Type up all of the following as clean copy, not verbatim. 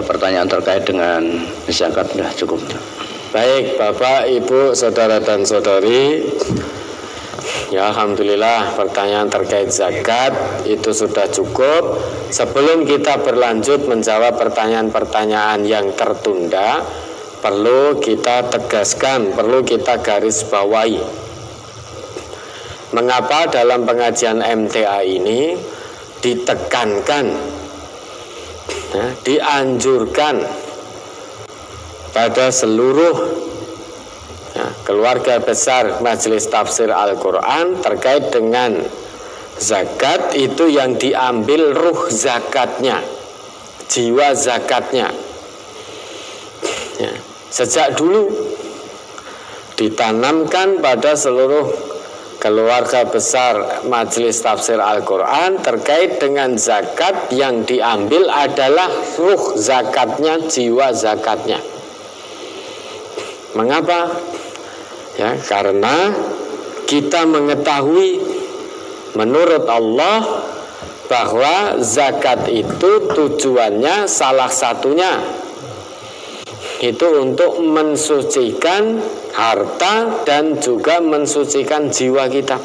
pertanyaan terkait dengan zakat sudah cukup. Baik, Bapak, Ibu, saudara dan saudari, ya alhamdulillah pertanyaan terkait zakat itu sudah cukup. Sebelum kita berlanjut menjawab pertanyaan-pertanyaan yang tertunda, perlu kita tegaskan, perlu kita garis bawahi. Mengapa dalam pengajian MTA ini ditekankan, ya, dianjurkan pada seluruh, ya, keluarga besar Majelis Tafsir Al-Quran terkait dengan zakat itu yang diambil ruh zakatnya, jiwa zakatnya, ya, sejak dulu ditanamkan pada seluruh keluarga besar Majelis Tafsir Al-Quran terkait dengan zakat yang diambil adalah ruh zakatnya, jiwa zakatnya. Mengapa? Ya, karena kita mengetahui menurut Allah bahwa zakat itu tujuannya salah satunya itu untuk mensucikan harta dan juga mensucikan jiwa kita.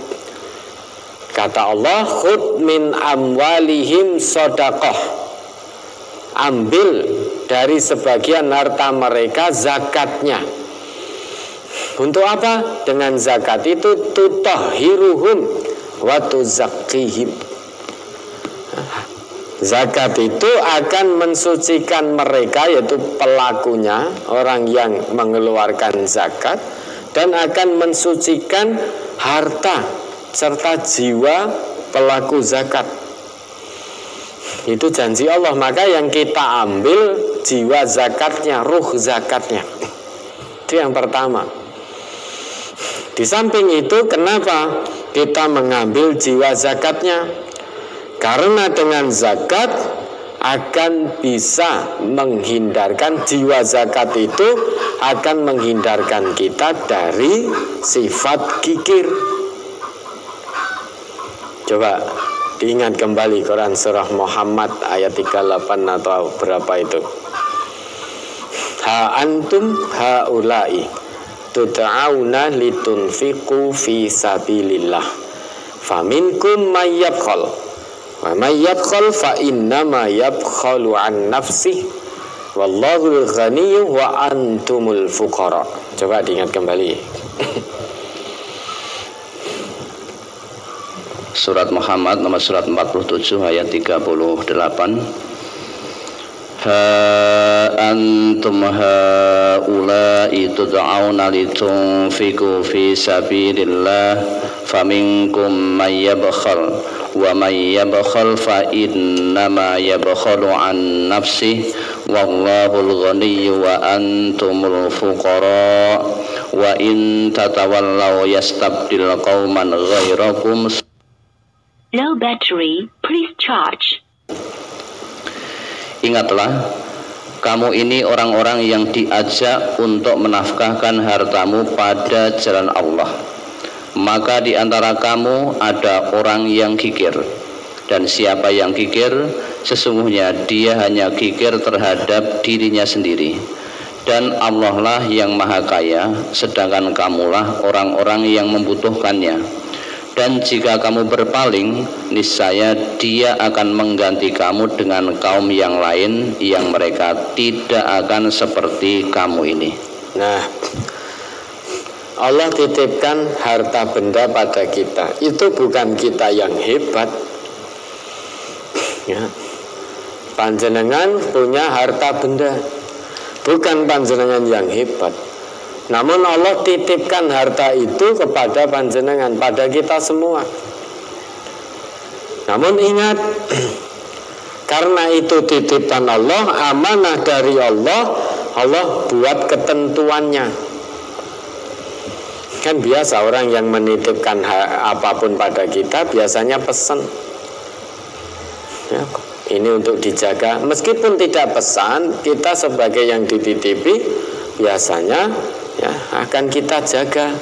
Kata Allah, khud min amwalihim shadaqah, ambil dari sebagian harta mereka zakatnya. Untuk apa? Dengan zakat itu tutahhiruhum wa tuzakkihim. Zakat itu akan mensucikan mereka, yaitu pelakunya, orang yang mengeluarkan zakat, dan akan mensucikan harta serta jiwa pelaku zakat. Itu janji Allah. Maka yang kita ambil jiwa zakatnya, ruh zakatnya. Itu yang pertama. Di samping itu, kenapa kita mengambil jiwa zakatnya? Karena dengan zakat akan bisa menghindarkan, jiwa zakat itu akan menghindarkan kita dari sifat kikir. Coba diingat kembali Quran surah Muhammad ayat 38 atau berapa itu. Ha antum haula'i tud'auna litunfiqu fi sabilillah faminkum may yabkhal wa may yabkhal fa innama yabkhalu an nafsihi wallahu al-ghaniyyu wa antumul fuqara. Coba diingat kembali. Surat Muhammad nomor surat 47 ayat 38. Ha antum haula'i tud'auna litunfiqu fi sabilillah faminkum may yabkhal wa may yabkhal fa innama yabkhalu an nafsihi wallahul ghaniyyu wa antumul fuqara wa in tatawallaw yastabdil qauman ghairakum. Low battery, please charge. Ingatlah, kamu ini orang-orang yang diajak untuk menafkahkan hartamu pada jalan Allah. Maka di antara kamu ada orang yang kikir. Dan siapa yang kikir, sesungguhnya dia hanya kikir terhadap dirinya sendiri. Dan Allah lah yang maha kaya, sedangkan kamulah orang-orang yang membutuhkannya. Dan jika kamu berpaling, niscaya dia akan mengganti kamu dengan kaum yang lain yang mereka tidak akan seperti kamu ini. Nah, Allah titipkan harta benda pada kita. Itu bukan kita yang hebat, ya. Panjenengan punya harta benda, bukan panjenengan yang hebat. Namun Allah titipkan harta itu kepada panjenengan, pada kita semua. Namun ingat, karena itu titipan Allah, amanah dari Allah, Allah buat ketentuannya. Kan biasa orang yang menitipkan apapun pada kita biasanya pesan, ya, ini untuk dijaga. Meskipun tidak pesan, kita sebagai yang dititipi biasanya, ya, akan kita jaga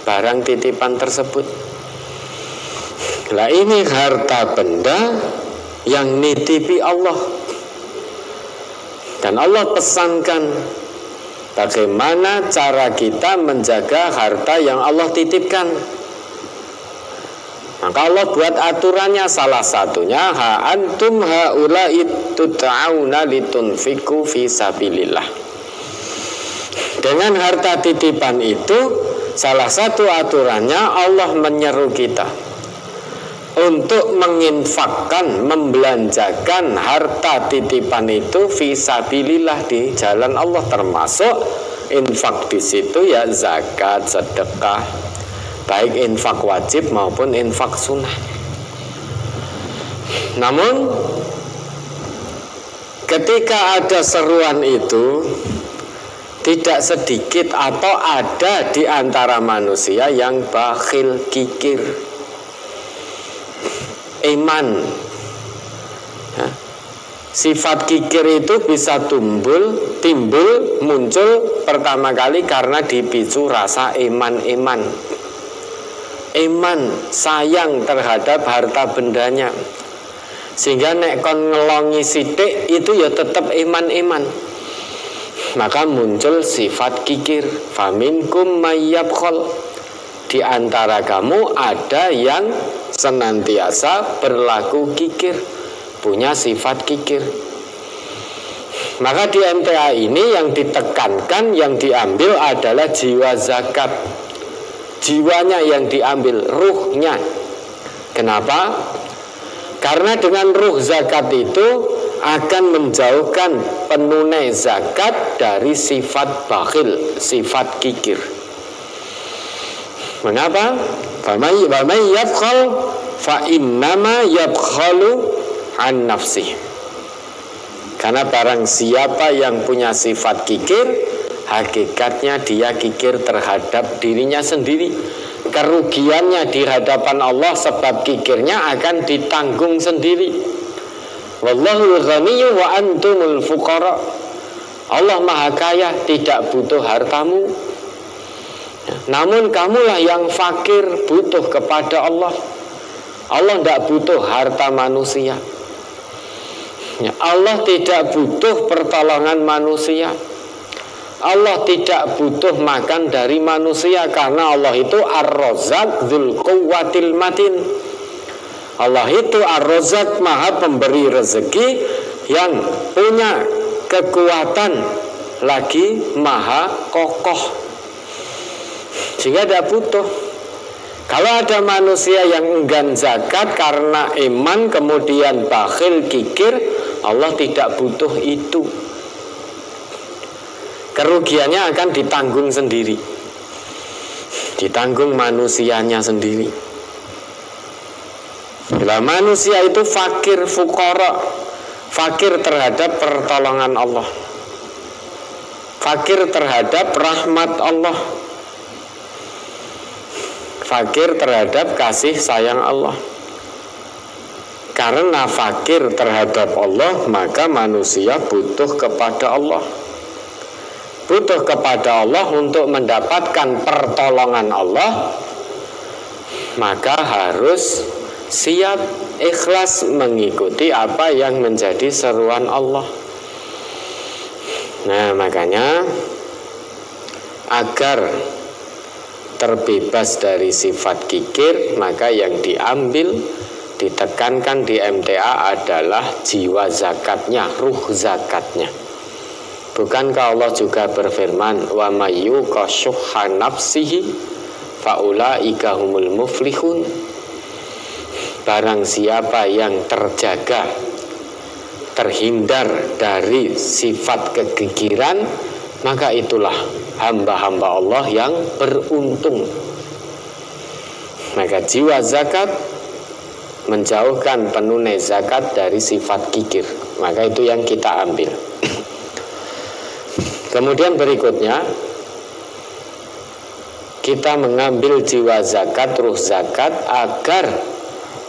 barang titipan tersebut. Nah, ini harta benda yang nitipi Allah. Dan Allah pesankan bagaimana cara kita menjaga harta yang Allah titipkan. Maka Allah buat aturannya, salah satunya ha antum haula'i tut'auna litunfiqu fi sabilillah. Dengan harta titipan itu, salah satu aturannya Allah menyeru kita untuk menginfakkan, membelanjakan harta titipan itu fi sabilillah, di jalan Allah, termasuk infak di situ ya zakat, sedekah, baik infak wajib maupun infak sunnah. Namun ketika ada seruan itu, tidak sedikit atau ada di antara manusia yang bakhil, kikir, iman. Sifat kikir itu bisa timbul muncul pertama kali karena dipicu rasa iman sayang terhadap harta bendanya, sehingga nek kon ngelongi sithik itu ya tetap iman. Maka muncul sifat kikir. Faminkum mayyabkhal, di antara kamu ada yang senantiasa berlaku kikir, punya sifat kikir. Maka di MTA ini yang ditekankan, yang diambil adalah jiwa zakat. Jiwanya yang diambil, ruhnya. Kenapa? Karena dengan ruh zakat itu akan menjauhkan penunai zakat dari sifat bakhil, sifat kikir. Mengapa? Faman yabkhal fa innama yabkhalu an nafsih. Karena barang siapa yang punya sifat kikir, hakikatnya dia kikir terhadap dirinya sendiri. Kerugiannya di hadapan Allah sebab kikirnya akan ditanggung sendiri. Wallahul ghaniyyu wa antumul fuqara. Allah maha kaya, tidak butuh hartamu. Namun kamulah yang fakir, butuh kepada Allah. Allah tidak butuh harta manusia. Allah tidak butuh pertolongan manusia. Allah tidak butuh makan dari manusia, karena Allah itu Ar-Razzaq Dzul Quwwatil Matin. Allah itu Ar-Razzaq, maha pemberi rezeki yang punya kekuatan, lagi maha kokoh, sehingga tidak butuh. Kalau ada manusia yang enggan zakat karena iman kemudian bakhil, kikir, Allah tidak butuh itu. Kerugiannya akan ditanggung sendiri, ditanggung manusianya sendiri. Bila manusia itu fakir, fuqara, fakir terhadap pertolongan Allah, fakir terhadap rahmat Allah, fakir terhadap kasih sayang Allah. Karena fakir terhadap Allah, maka manusia butuh kepada Allah. Butuh kepada Allah untuk mendapatkan pertolongan Allah, maka harus siap, ikhlas mengikuti apa yang menjadi seruan Allah. Nah, makanya agar terbebas dari sifat kikir, maka yang diambil, ditekankan di MTA adalah jiwa zakatnya, ruh zakatnya. Bukankah Allah juga berfirman, wa mayyuqa syuhha nafsihi faulaika humul muflihun. Barang siapa yang terjaga, terhindar dari sifat kekikiran, maka itulah hamba-hamba Allah yang beruntung. Maka jiwa zakat menjauhkan penunai zakat dari sifat kikir. Maka itu yang kita ambil. Kemudian berikutnya, kita mengambil jiwa zakat, ruh zakat, agar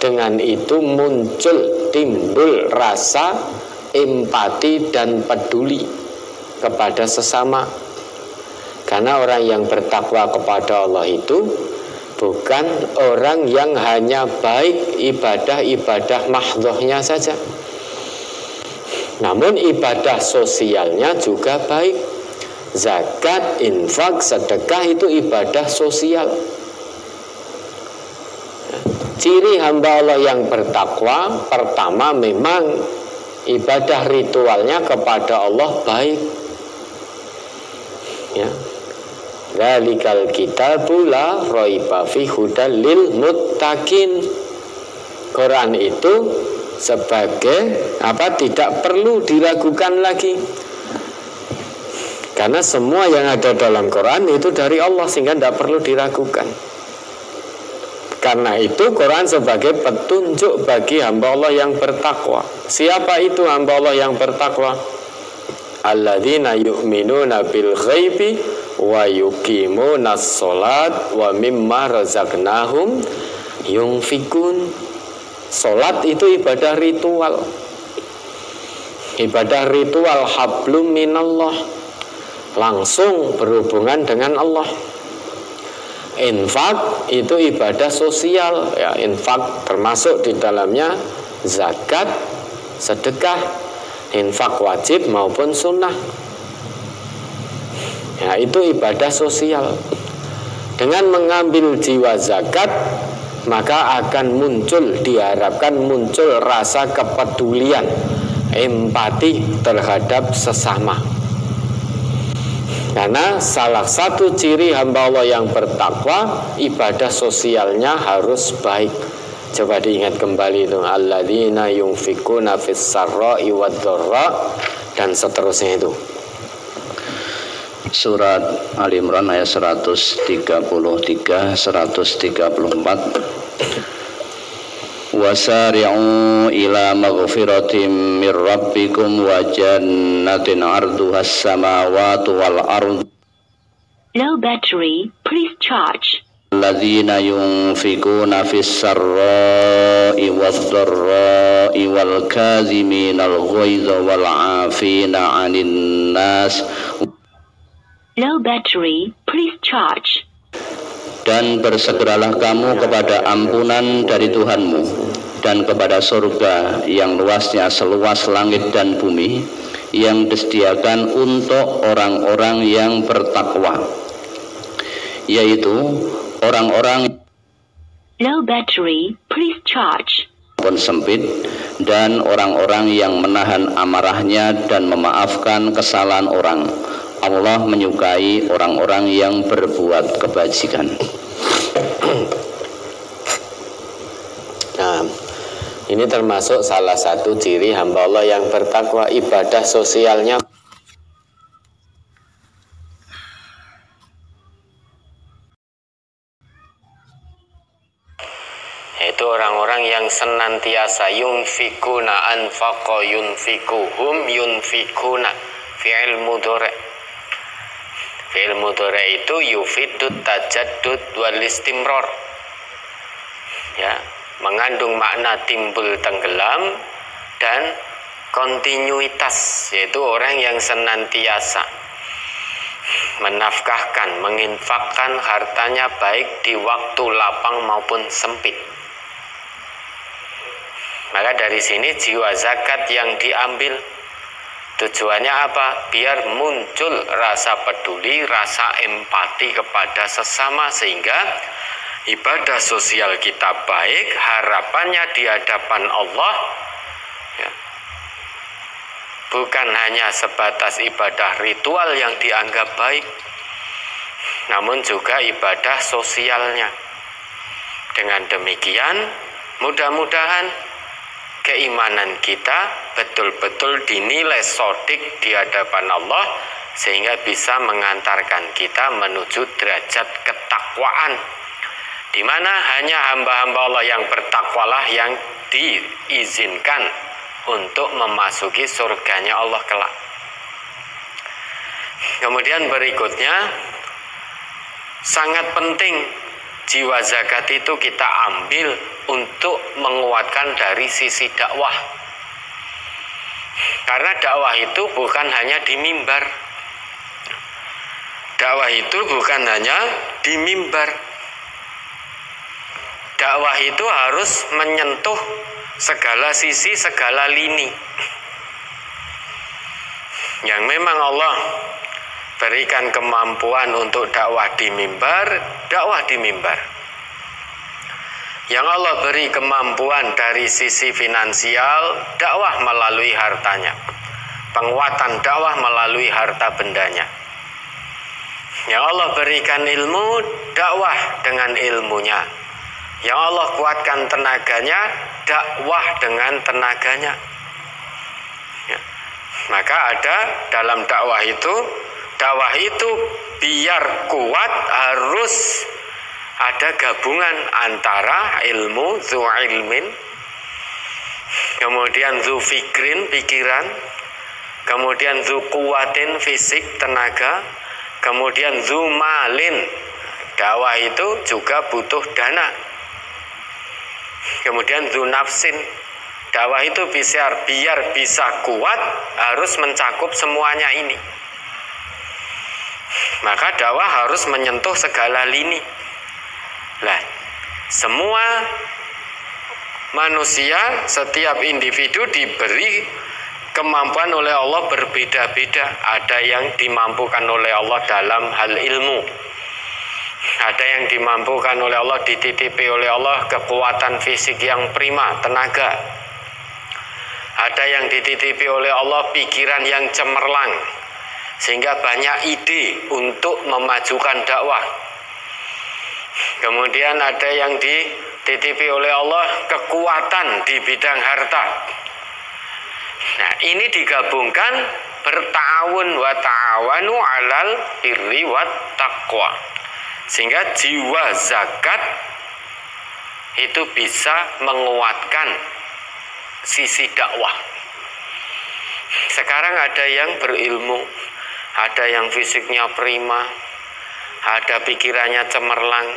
dengan itu muncul, timbul rasa empati dan peduli kepada sesama. Karena orang yang bertakwa kepada Allah itu bukan orang yang hanya baik ibadah-ibadah mahdhahnya saja, Namun ibadah sosialnya juga baik. Zakat, infak, sedekah itu ibadah sosial. Ciri hamba Allah yang bertakwa, pertama memang ibadah ritualnya kepada Allah baik. Ya. Dzalikal kitabu la raiba fi hudal lil muttaqin. Quran itu sebagai tidak perlu diragukan lagi. Karena semua yang ada dalam Quran itu dari Allah, sehingga tidak perlu diragukan. Karena itu Quran sebagai petunjuk bagi hamba Allah yang bertakwa. Siapa itu hamba Allah yang bertakwa? Alladzina yu'minuna bil ghaibi wa yuqimunas sholat wa mimma razaqnahum yunfikun. Sholat itu ibadah ritual. Ibadah ritual hablum minallah, langsung berhubungan dengan Allah. Infak itu ibadah sosial, ya, infak termasuk di dalamnya zakat, sedekah, infak wajib maupun sunnah. Ya, itu ibadah sosial. Dengan mengambil jiwa zakat, maka akan diharapkan muncul rasa kepedulian, empati terhadap sesama. Karena salah satu ciri hamba Allah yang bertakwa, ibadah sosialnya harus baik. Coba diingat kembali itu, alladzina yunfikuna fis sarra'i wad-dharra, dan seterusnya itu. Surat Ali Imran ayat 133, 134. Wasari'u ila maghfiratin mir rabbikum wa jannatin 'arduhas samawati wal ardh. Low battery, please charge. Alladzina yunfikuna fis sarra'i wad-dharra'i wal kaziminal ghaidha wal 'afina 'anil nas. Low battery, please charge. Dan bersegeralah kamu kepada ampunan dari Tuhanmu dan kepada surga yang luasnya seluas langit dan bumi, yang disediakan untuk orang-orang yang bertakwa, yaitu orang-orang Low battery, please charge. pun sempit, dan orang-orang yang menahan amarahnya dan memaafkan kesalahan orang. Allah menyukai orang-orang yang berbuat kebajikan. Nah, ini termasuk salah satu ciri hamba Allah yang bertakwa, ibadah sosialnya. Itu orang-orang yang senantiasa yunfikuna anfaqa yunfikuhum yunfikuna, fi'il mudhari'. Fi'il mudhari' itu yufidut tajaddud wal istimrar, ya, mengandung makna timbul tenggelam dan kontinuitas, yaitu orang yang senantiasa menafkahkan, menginfakkan hartanya baik di waktu lapang maupun sempit. Maka dari sini jiwa zakat yang diambil tujuannya apa? Biar muncul rasa peduli, rasa empati kepada sesama, sehingga ibadah sosial kita baik, harapannya di hadapan Allah, ya, bukan hanya sebatas ibadah ritual yang dianggap baik, namun juga ibadah sosialnya. Dengan demikian, mudah-mudahan keimanan kita betul-betul dinilai sodik di hadapan Allah, sehingga bisa mengantarkan kita menuju derajat ketakwaan, di mana hanya hamba-hamba Allah yang bertakwalah yang diizinkan untuk memasuki surganya Allah kelak. Kemudian berikutnya, sangat penting jiwa zakat itu kita ambil untuk menguatkan dari sisi dakwah. Karena dakwah itu bukan hanya di mimbar. Dakwah itu bukan hanya di mimbar. Dakwah itu harus menyentuh segala sisi, segala lini. yang memang Allah berikan kemampuan untuk dakwah di mimbar, dakwah di mimbar. Yang Allah beri kemampuan dari sisi finansial, dakwah melalui hartanya. Penguatan dakwah melalui harta bendanya. Yang Allah berikan ilmu, dakwah dengan ilmunya. Yang Allah kuatkan tenaganya, dakwah dengan tenaganya. Ya. Maka ada dalam dakwah itu biar kuat harus ada gabungan antara ilmu, zu ilmin, kemudian zu fikrin, pikiran, kemudian zu kuwatin, fisik, tenaga, kemudian zu malin. Dakwah itu juga butuh dana. Kemudian zu nafsin. Dakwah itu biar bisa kuat harus mencakup semuanya ini. Maka dakwah harus menyentuh segala lini. Lah, semua manusia, setiap individu diberi kemampuan oleh Allah berbeda-beda. Ada yang dimampukan oleh Allah dalam hal ilmu. Ada yang dimampukan oleh Allah, dititipi oleh Allah kekuatan fisik yang prima, tenaga. Ada yang dititipi oleh Allah pikiran yang cemerlang, sehingga banyak ide untuk memajukan dakwah. Kemudian ada yang dititipi oleh Allah kekuatan di bidang harta. Nah, ini digabungkan berta'awun wa ta'awanu 'alal birri wat taqwa. Sehingga jiwa zakat itu bisa menguatkan sisi dakwah. Sekarang ada yang berilmu, ada yang fisiknya prima, ada pikirannya cemerlang,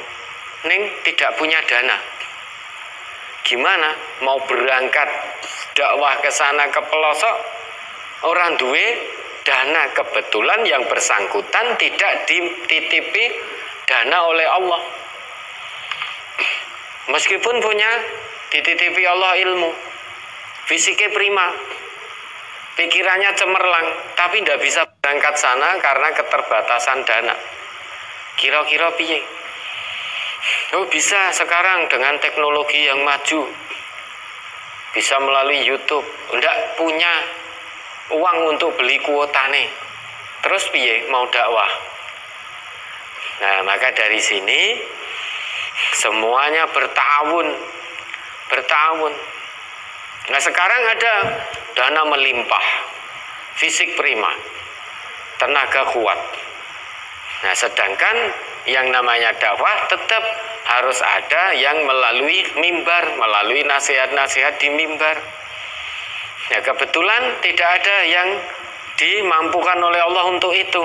ning tidak punya dana. Gimana mau berangkat dakwah ke sana ke pelosok, orang duwe dana, kebetulan yang bersangkutan tidak dititipi dana oleh Allah. Meskipun punya dititipi Allah ilmu, fisiknya prima, pikirannya cemerlang, tapi tidak bisa berangkat sana karena keterbatasan dana. Kira-kira piye? Oh, bisa sekarang dengan teknologi yang maju, bisa melalui YouTube. Tidak punya uang untuk beli kuotane, terus piye mau dakwah? Nah, maka dari sini semuanya bertawun. Nah, sekarang ada dana melimpah, fisik prima, tenaga kuat. Nah, sedangkan yang namanya dakwah tetap harus ada yang melalui mimbar, melalui nasihat-nasihat di mimbar. Ya, kebetulan tidak ada yang dimampukan oleh Allah untuk itu.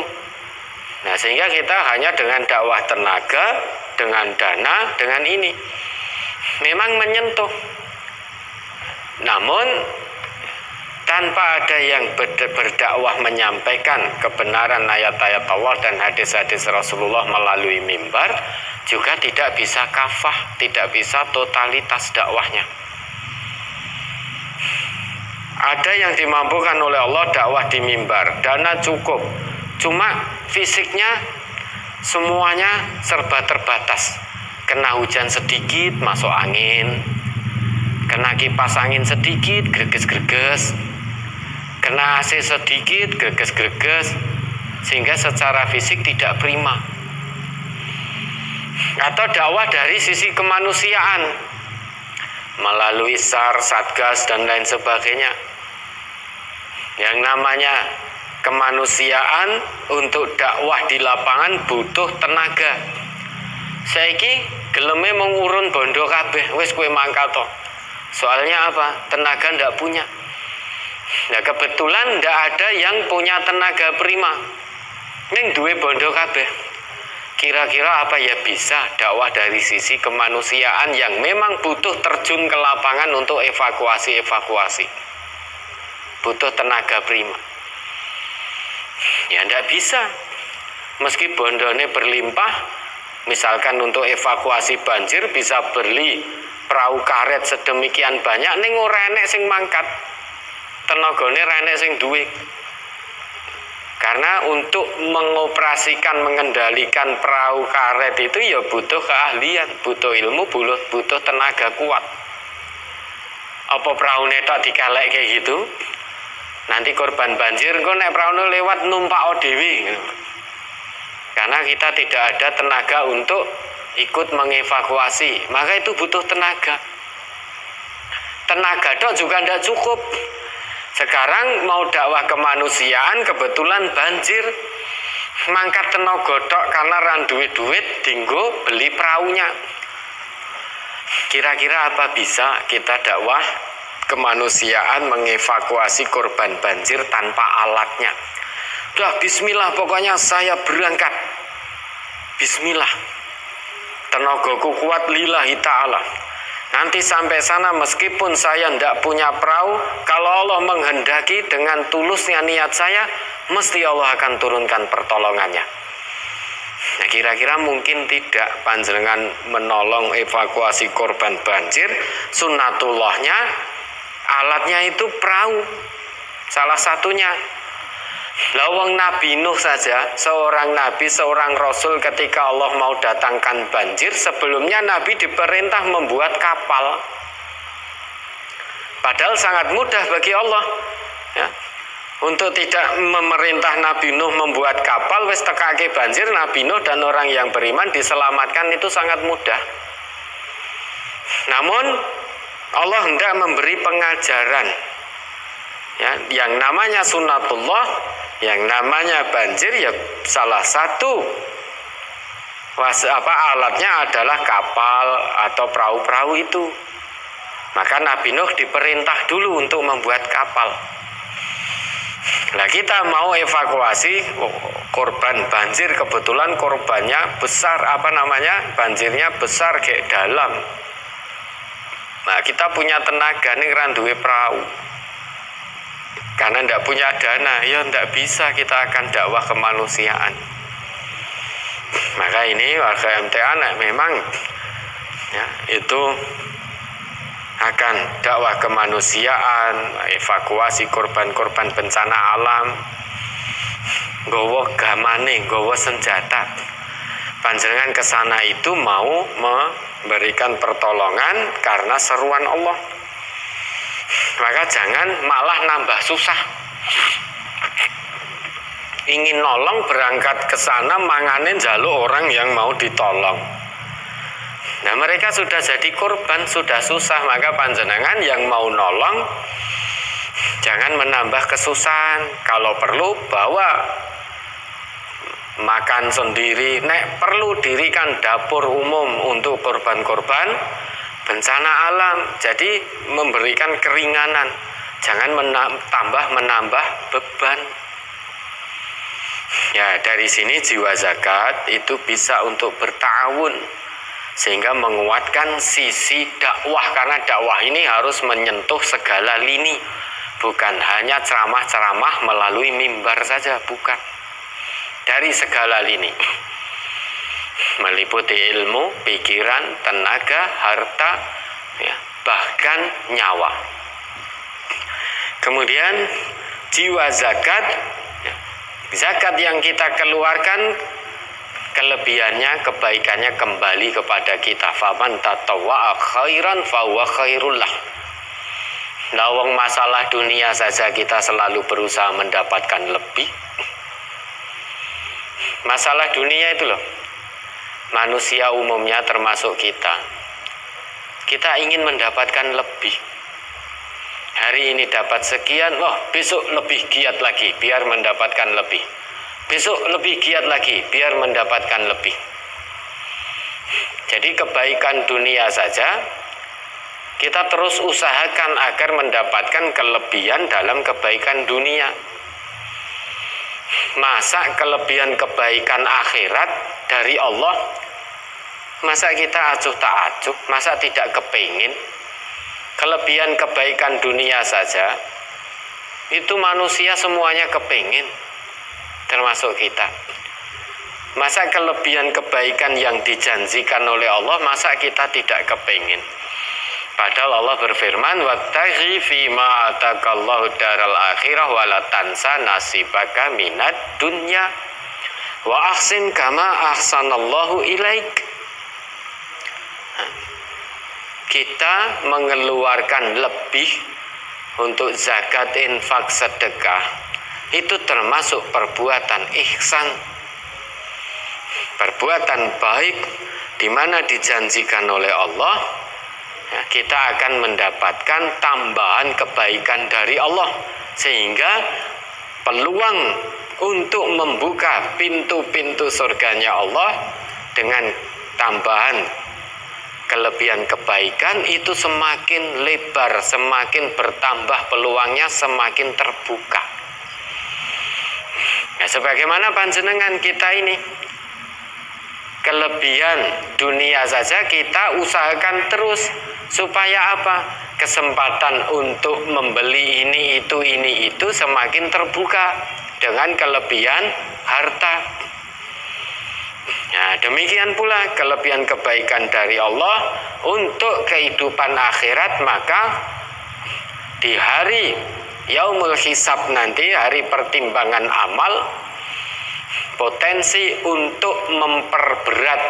Nah, sehingga kita hanya dengan dakwah tenaga, dengan dana, dengan ini memang menyentuh. Namun tanpa ada yang berdakwah menyampaikan kebenaran ayat-ayat Allah dan hadis-hadis Rasulullah melalui mimbar, juga tidak bisa kafah, tidak bisa totalitas dakwahnya. Ada yang dimampukan oleh Allah dakwah di mimbar, dana cukup, cuma fisiknya semuanya serba terbatas. Kena hujan sedikit masuk angin, kena kipas angin sedikit greges-greges, kena AC sedikit greges-greges, sehingga secara fisik tidak prima. Atau dakwah dari sisi kemanusiaan melalui SAR, Satgas dan lain sebagainya. Yang namanya kemanusiaan untuk dakwah di lapangan butuh tenaga. Saiki geleme mengurun bondo kabeh, wis kowe mangkat to. Soalnya apa? Tenaga ndak punya. Nah, kebetulan ndak ada yang punya tenaga prima. Ning duwe bondo kabeh. Kira-kira apa ya bisa dakwah dari sisi kemanusiaan yang memang butuh terjun ke lapangan untuk evakuasi. Butuh tenaga prima. Ya ndak bisa. Meski bondone berlimpah, misalkan untuk evakuasi banjir bisa beli perahu karet sedemikian banyak, ning ora enek sing mangkat. Tenagane ra enek sing duwe. Karena untuk mengoperasikan, mengendalikan perahu karet itu ya butuh keahlian, butuh ilmu, butuh tenaga kuat. Apa perahu netok dikalek kayak gitu? Nanti korban banjir kok nek perahu lewat numpak dewi. Karena kita tidak ada tenaga untuk ikut mengevakuasi, maka itu butuh tenaga. Tenaga dok juga tidak cukup. Sekarang mau dakwah kemanusiaan, kebetulan banjir, mangkat tenaga dok karena ran duit dinggo beli perahunya. Kira-kira apa bisa kita dakwah kemanusiaan mengevakuasi korban banjir tanpa alatnya? Dah bismillah, pokoknya saya berangkat. Bismillah. Tenagaku kuat lillahi ta'ala. Nanti sampai sana meskipun saya tidak punya perahu, kalau Allah menghendaki dengan tulusnya niat saya, mesti Allah akan turunkan pertolongannya. Nah, kira-kira mungkin tidak panjenengan menolong evakuasi korban banjir, sunnatullahnya alatnya itu perahu. Salah satunya lawang Nabi Nuh saja, seorang nabi, seorang rasul, ketika Allah mau datangkan banjir, sebelumnya Nabi diperintah membuat kapal. Padahal sangat mudah bagi Allah, ya, untuk tidak memerintah Nabi Nuh membuat kapal, wis tekake banjir, Nabi Nuh dan orang yang beriman diselamatkan, itu sangat mudah. Namun Allah hendak memberi pengajaran, ya, yang namanya sunnatullah, yang namanya banjir, ya salah satu alatnya adalah kapal atau perahu-perahu itu. Maka Nabi Nuh diperintah dulu untuk membuat kapal. Nah, kita mau evakuasi korban banjir, kebetulan korbannya besar, banjirnya besar kayak dalam. Nah, kita punya tenaga nih randuwe perahu. Karena tidak punya dana, ya tidak bisa kita akan dakwah kemanusiaan. Maka ini warga MTA memang, ya, itu akan dakwah kemanusiaan, evakuasi korban-korban bencana alam, nggawa gamane, nggawa senjata. Panjenengan kesana itu mau memberikan pertolongan karena seruan Allah. Maka jangan malah nambah susah. Ingin nolong berangkat ke sana manganin jaluk orang yang mau ditolong. Nah, mereka sudah jadi korban, sudah susah, maka panjenengan yang mau nolong jangan menambah kesusahan. Kalau perlu bawa makan sendiri, nek perlu dirikan dapur umum untuk korban-korban bencana alam, jadi memberikan keringanan, jangan menambah beban. Ya, dari sini jiwa zakat itu bisa untuk bertawun, sehingga menguatkan sisi dakwah, karena dakwah ini harus menyentuh segala lini, bukan hanya ceramah-ceramah melalui mimbar saja, bukan. Dari segala lini, meliputi ilmu, pikiran, tenaga, harta, ya, bahkan nyawa. Kemudian jiwa zakat, ya, zakat yang kita keluarkan, kelebihannya, kebaikannya kembali kepada kita. Faman tatawwa'a khairan fahuwa khairullah. Lawang masalah dunia saja kita selalu berusaha mendapatkan lebih. Masalah dunia itu loh, manusia umumnya termasuk kita ingin mendapatkan lebih. Hari ini dapat sekian, besok lebih giat lagi biar mendapatkan lebih. Besok lebih giat lagi biar mendapatkan lebih. Jadi kebaikan dunia saja kita terus usahakan agar mendapatkan kelebihan dalam kebaikan dunia. Masa kelebihan kebaikan akhirat dari Allah, masa kita acuh tak acuh, masa tidak kepingin? Kelebihan kebaikan dunia saja itu manusia semuanya kepingin, termasuk kita. Masa kelebihan kebaikan yang dijanjikan oleh Allah, masa kita tidak kepingin? Padahal Allah berfirman, wattaghi fima atakallahu daral akhirah wala tansa nasibaka minad dunya wa ahsin kama ahsanallahu ilaik. Kita mengeluarkan lebih untuk zakat, infak, sedekah itu termasuk perbuatan ihsan, perbuatan baik, di mana dijanjikan oleh Allah kita akan mendapatkan tambahan kebaikan dari Allah, sehingga peluang untuk membuka pintu-pintu surganya Allah dengan tambahan kelebihan kebaikan itu semakin lebar, semakin bertambah peluangnya, semakin terbuka. Nah, sebagaimana panjenengan kita ini kelebihan dunia saja kita usahakan terus, supaya apa? Kesempatan untuk membeli ini itu semakin terbuka dengan kelebihan harta. Nah, demikian pula kelebihan kebaikan dari Allah untuk kehidupan akhirat. Maka di hari yaumul hisab nanti, hari pertimbangan amal, potensi untuk memperberat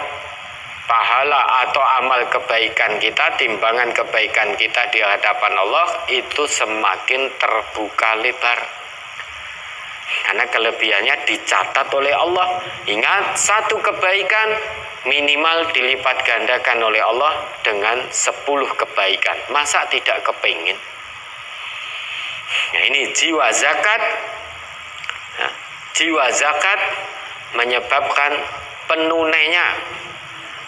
pahala atau amal kebaikan kita, timbangan kebaikan kita di hadapan Allah itu semakin terbuka lebar, karena kelebihannya dicatat oleh Allah. Ingat, satu kebaikan minimal dilipat gandakan oleh Allah dengan 10 kebaikan. Masa tidak kepingin? Nah, ini jiwa zakat. Nah, jiwa zakat menyebabkan penunainya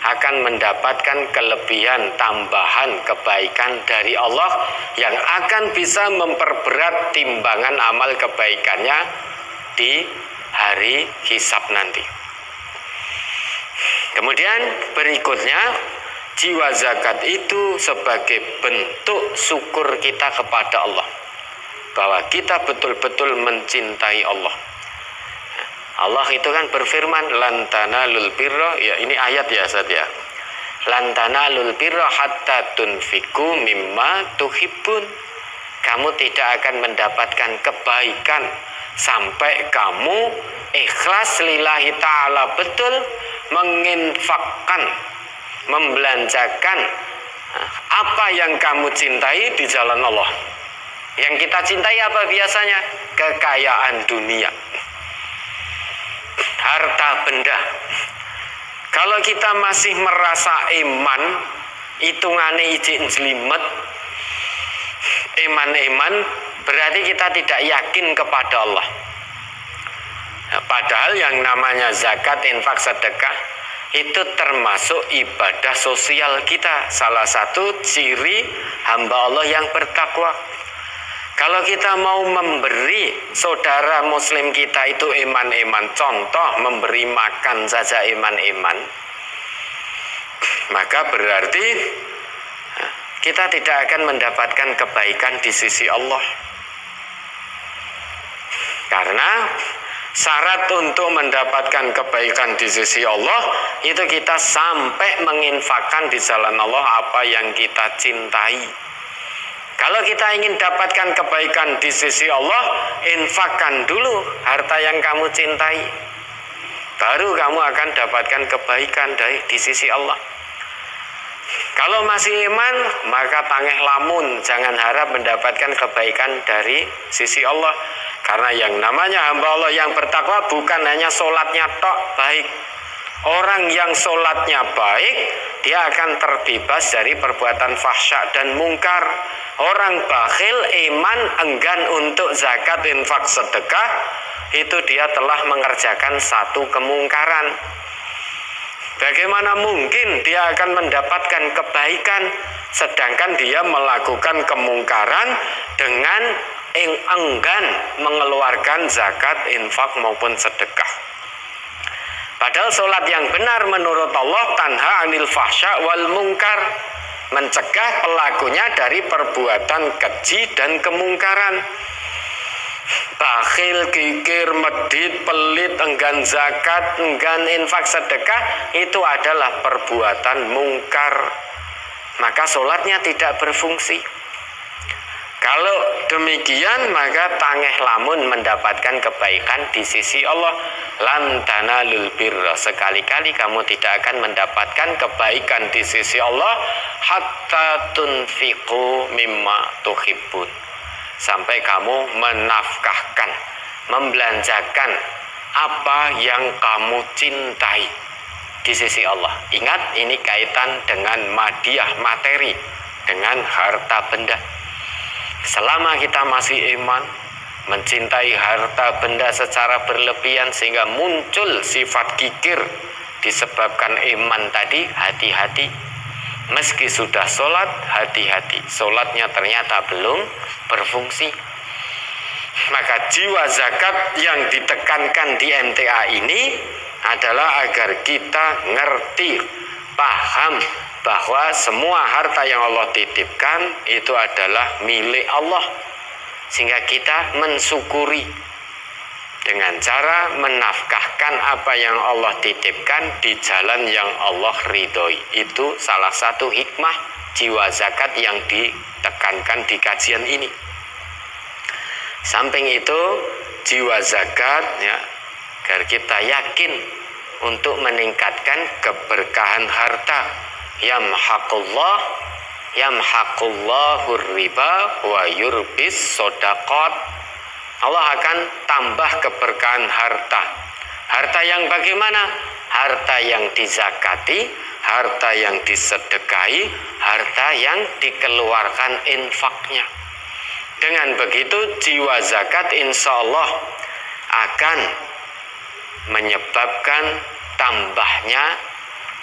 akan mendapatkan kelebihan tambahan kebaikan dari Allah yang akan bisa memperberat timbangan amal kebaikannya di hari hisab nanti. Kemudian berikutnya, jiwa zakat itu sebagai bentuk syukur kita kepada Allah, bahwa kita betul-betul mencintai Allah. Allah itu kan berfirman, lan tanalul birra, ya ini ayat ya Ustaz ya. Lan tanalul birra hatta tunfiku mimma tuhibbun. Kamu tidak akan mendapatkan kebaikan sampai kamu ikhlas lillahi ta'ala, betul menginfakkan, membelanjakan apa yang kamu cintai di jalan Allah. Yang kita cintai apa biasanya? Kekayaan dunia, harta benda. Kalau kita masih merasa iman, hitungane ijik jelimet, iman berarti kita tidak yakin kepada Allah. Padahal yang namanya zakat, infak, sedekah itu termasuk ibadah sosial kita, salah satu ciri hamba Allah yang bertakwa. Kalau kita mau memberi saudara muslim kita itu iman-iman, contoh memberi makan saja iman-iman, maka berarti kita tidak akan mendapatkan kebaikan di sisi Allah. Karena syarat untuk mendapatkan kebaikan di sisi Allah itu kita sampai menginfakkan di jalan Allah apa yang kita cintai. Kalau kita ingin dapatkan kebaikan di sisi Allah, infakkan dulu harta yang kamu cintai, baru kamu akan dapatkan kebaikan di sisi Allah. Kalau masih iman, maka tangeh lamun, jangan harap mendapatkan kebaikan dari sisi Allah. Karena yang namanya hamba Allah yang bertakwa bukan hanya sholatnya tok baik. Orang yang sholatnya baik, dia akan terbebas dari perbuatan fahsya dan mungkar. Orang bakhil, iman, enggan untuk zakat, infak, sedekah, itu dia telah mengerjakan satu kemungkaran. Bagaimana mungkin dia akan mendapatkan kebaikan sedangkan dia melakukan kemungkaran dengan enggan mengeluarkan zakat, infak maupun sedekah? Padahal sholat yang benar menurut Allah tanha anil fahsya wal mungkar, mencegah pelakunya dari perbuatan keji dan kemungkaran. Bakhil, kikir, medit, pelit, enggan zakat, enggan infak sedekah, itu adalah perbuatan mungkar. maka sholatnya tidak berfungsi. Kalau demikian maka tangeh lamun mendapatkan kebaikan di sisi Allah. Lan tanalul birra, sekali-kali kamu tidak akan mendapatkan kebaikan di sisi Allah hatta tunfiqu mimma tuhibbun, sampai kamu menafkahkan, membelanjakan apa yang kamu cintai di sisi Allah. Ingat, ini kaitan dengan madiyah, materi, dengan harta benda. Selama kita masih iman, mencintai harta benda secara berlebihan sehingga muncul sifat kikir disebabkan iman tadi, hati-hati. Meski sudah sholat, hati-hati, sholatnya ternyata belum berfungsi. Maka jiwa zakat yang ditekankan di MTA ini adalah agar kita ngerti, paham bahwa semua harta yang Allah titipkan itu adalah milik Allah, sehingga kita mensyukuri dengan cara menafkahkan apa yang Allah titipkan di jalan yang Allah ridhoi. Itu salah satu hikmah jiwa zakat yang ditekankan di kajian ini. Samping itu, jiwa zakat ya, agar kita yakin untuk meningkatkan keberkahan harta. Yamhaqullahu riba wa yurbis sodaqat. Allah akan tambah keberkahan harta. Harta yang bagaimana? Harta yang dizakati, harta yang disedekahi, harta yang dikeluarkan infaknya. Dengan begitu jiwa zakat insya Allah akan menyebabkan tambahnya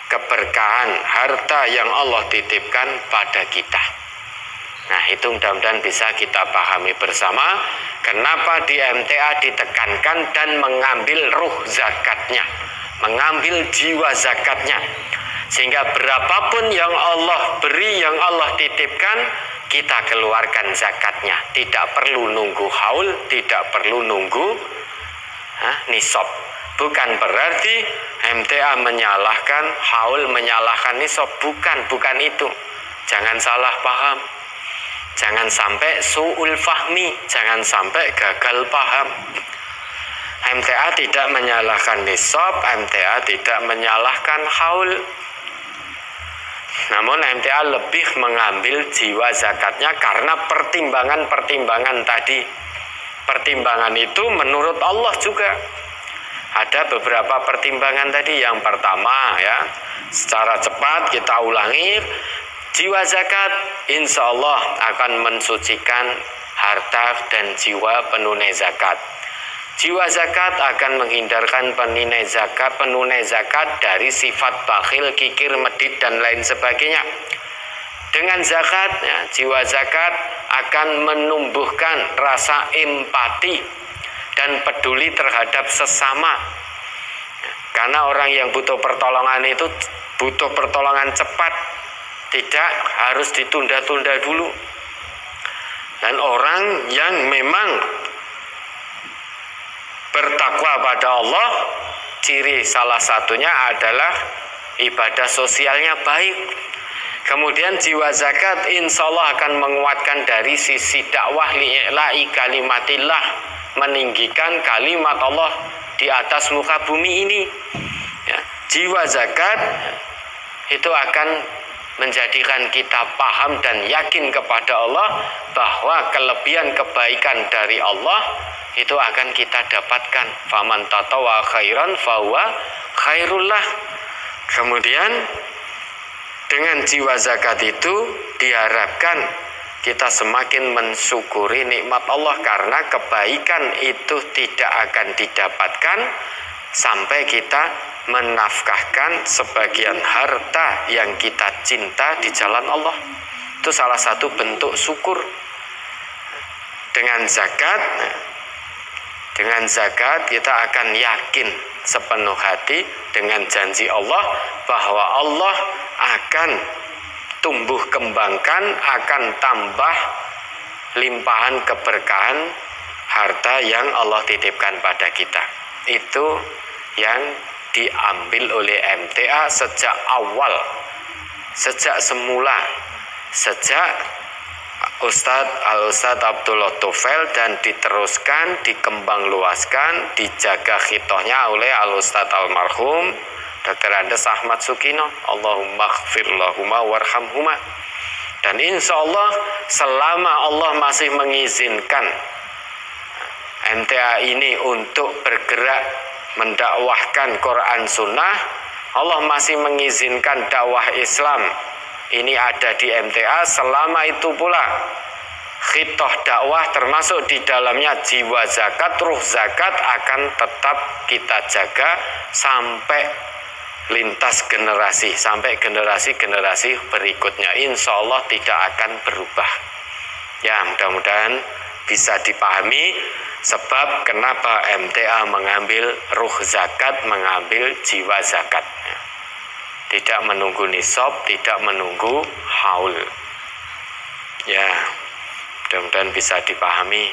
keberkahan harta yang Allah titipkan pada kita. Nah, itu mudah-mudahan bisa kita pahami bersama kenapa di MTA ditekankan dan mengambil ruh zakatnya, mengambil jiwa zakatnya, sehingga berapapun yang Allah beri, yang Allah titipkan, kita keluarkan zakatnya. Tidak perlu nunggu haul, tidak perlu nunggu nisab. Bukan berarti MTA menyalahkan haul, menyalahkan nisab. Bukan itu. Jangan salah paham. Jangan sampai su'ul fahmi, jangan sampai gagal paham. MTA tidak menyalahkan nisab, MTA tidak menyalahkan haul. Namun MTA lebih mengambil jiwa zakatnya karena pertimbangan-pertimbangan tadi. Pertimbangan itu menurut Allah juga. Ada beberapa pertimbangan tadi. Yang pertama ya, secara cepat kita ulangi, jiwa zakat insya Allah akan mensucikan harta dan jiwa penunai zakat. Jiwa zakat akan menghindarkan penunai zakat dari sifat bakhil, kikir, medit, dan lain sebagainya. Dengan zakat, ya, jiwa zakat akan menumbuhkan rasa empati dan peduli terhadap sesama. Karena orang yang butuh pertolongan itu butuh pertolongan cepat, tidak harus ditunda-tunda dulu. Dan orang yang memang bertakwa pada Allah, ciri salah satunya adalah ibadah sosialnya baik. Kemudian jiwa zakat insya Allah akan menguatkan dari sisi dakwah li'i'la'i kalimatillah, meninggikan kalimat Allah di atas muka bumi ini. Ya, jiwa zakat itu akan menjadikan kita paham dan yakin kepada Allah bahwa kelebihan kebaikan dari Allah itu akan kita dapatkan. Faman tatawa khairan fahuwa khairullah. Kemudian dengan jiwa zakat itu diharapkan kita semakin mensyukuri nikmat Allah, karena kebaikan itu tidak akan didapatkan sampai kita menafkahkan sebagian harta yang kita cinta di jalan Allah. Itu salah satu bentuk syukur. Dengan zakat kita akan yakin sepenuh hati dengan janji Allah bahwa Allah akan tumbuh kembangkan, akan tambah limpahan keberkahan harta yang Allah titipkan pada kita. Itu yang diambil oleh MTA sejak awal sejak semula, sejak Ustadz Abdullah Tufail, dan diteruskan, dikembang luaskan, dijaga khitohnya oleh Al-Ustadz almarhum Dr. Andes Ahmad Sukino. Allahumma gfir lahuma warhamhuma. Dan insya Allah selama Allah masih mengizinkan MTA ini untuk bergerak mendakwahkan Quran Sunnah, Allah masih mengizinkan dakwah Islam ini ada di MTA. Selama itu pula khitoh dakwah termasuk di dalamnya jiwa zakat, ruh zakat akan tetap kita jaga sampai lintas generasi, sampai generasi-generasi berikutnya. Insya Allah tidak akan berubah. Ya, mudah-mudahan bisa dipahami sebab kenapa MTA mengambil ruh zakat, mengambil jiwa zakat. Tidak menunggu nisab, tidak menunggu haul. Ya, mudah-mudahan bisa dipahami.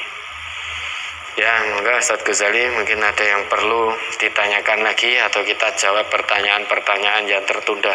Ya, enggak Ustadz Ghazali, mungkin ada yang perlu ditanyakan lagi atau kita jawab pertanyaan-pertanyaan yang tertunda.